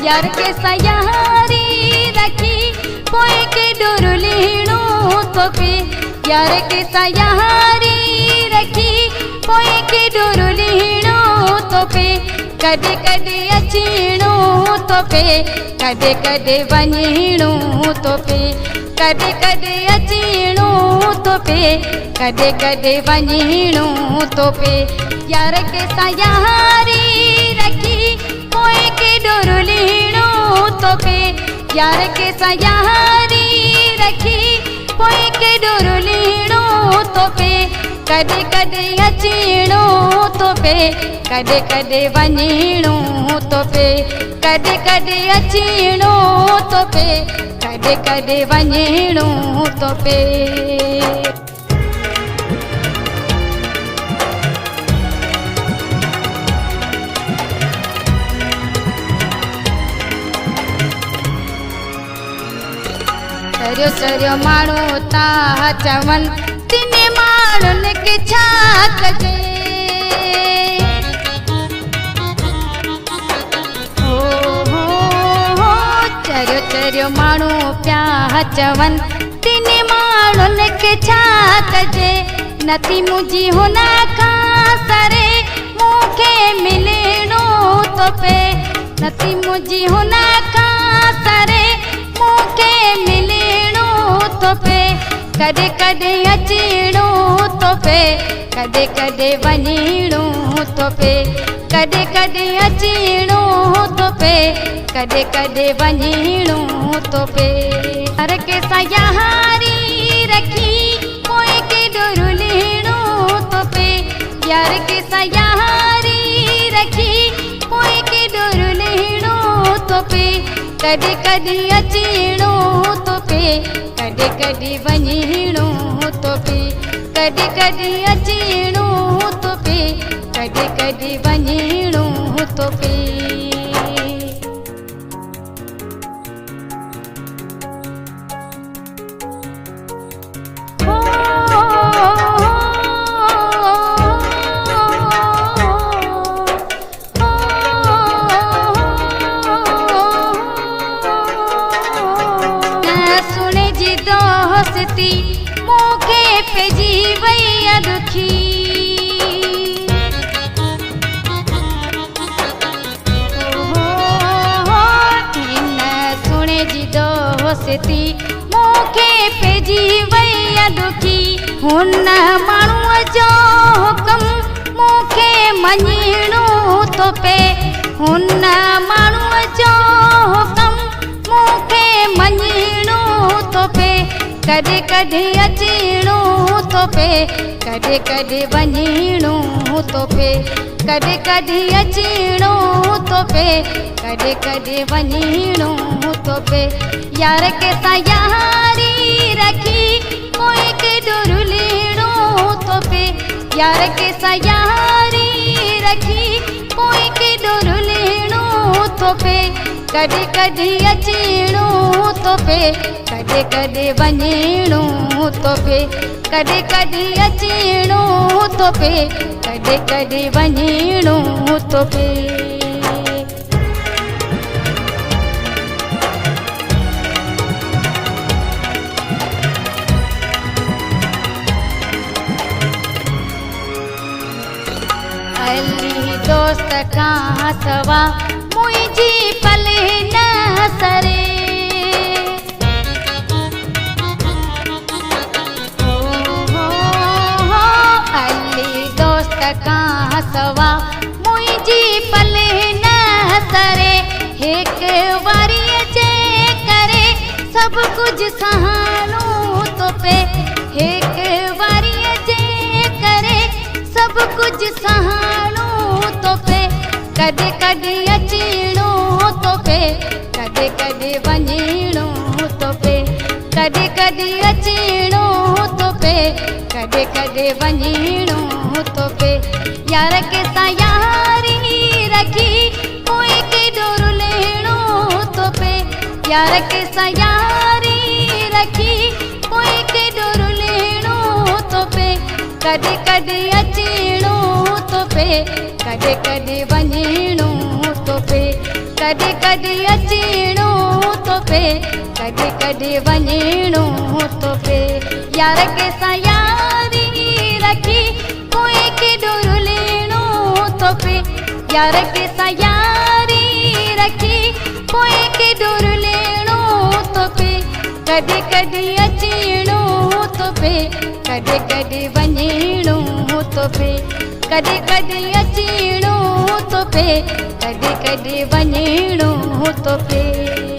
यार के सयारी रखी पोए के डोरुलीणो तो पे यार के सयारी रखी पोए के डोरुलीणो तो पे कदे कदे अचीणो तो पे कदे कदे वञीणो तो पे कदे कदे अचीणो तो पे कदे कदे वञीणो तो पे यार के सयारी रखी पोए के डोरुलीणो तो पे यार के सयारी रखी पोए के डोरुलीणो तो पे कदे कदे अचीणो तो पे कदे कदे वञीणो तो पे कदे कदे अचीणो तो पे कदे कदे वञीणो तो पे चरियो चरियो माण्हू ता चवन तिने माण्हुनि खे छा कजे चरियो चरियो माण्हू पिया चवन तिने माण्हुनि खे छा कजे नथी मुंहिंजी हुन खां सरे मूंखे मिलणो तो पे नथी मुंहिंजी हुन खां सरे मूंखे मिलणो तो पे कदे कदे अचीणो तो पे कदे कदे वञीणो तो पे कदे कदे अचीणो तो पे कदे कदे वञीणो तो पे हर के सयारी रखी पोए के डोरुलीणो तो पे यार के सयारी रखी पोए के डोरुलीणो तो पे कदे कदे अचीणो तो पे कदे कदे वञीणो तो पे कदे कदे अचीणो तो पे कदे कदे वञीणो तो पे मूंखे पेजी वई दुखी हिन सुणे जी दोस्ती मूंखे पेजी वई दुखी हुन माण्हूअ जो हुकम मूंखे मञणो तो पे हुन माण्हूअ जो हुकम मूंखे मञणो तो पे कदे कदे अचीणो तो पे कदे कदे वञीणो तो पे कदे कदे अचीणो तो पे कदे कदे वञीणो तो पे यार के सयारी रखी पोए के डोरुलीणो तो पे यार के सयारी रखी पोए के डोरुलीणो तो पे कदे कदे अचीणो तो पे कदे कदे वञीणो तो पे कदे कदे अचीणो तो पे कदे कदे वञीणो तो पे अली दोस्त खां सवा मुंहिंजी पले न सरे खां सवा मुंहिंजी पले न सरे हिक वारीअ जे करे सभु कुझु सहानो तो पे हिक वारीअ जे करे सभु कुझु सहानो तो पे कदे कदे अचीणो तो पे कदे कदे वञीणो तो पे कदे कदे अचीणो तो पे कदे कदे वञीणो तो पे यार के सयारी रखी पोए के डोरुलीणो तो पे यार के सयारी रखी पोए के डोरुलीणो तो पे कदे कदे अचीणो तो पे कदे कदे वञीणो तो पे कॾहिं कॾहिं अचिणो थो पए, कॾहिं कॾहिं वञिणो थो पए। यार कंहिंसां यारी रखी पोइ केॾो रुलिणो थो पए, यार कंहिंसां यारी रखी पोइ केॾो रुलिणो थो पए। कॾहिं कॾहिं अचिणो थो पए, कॾहिं कॾहिं वञिणो थो पए, कॾहिं कॾहिं अचिणो थो पए, कॾहिं कॾहिं वञिणो थो पए।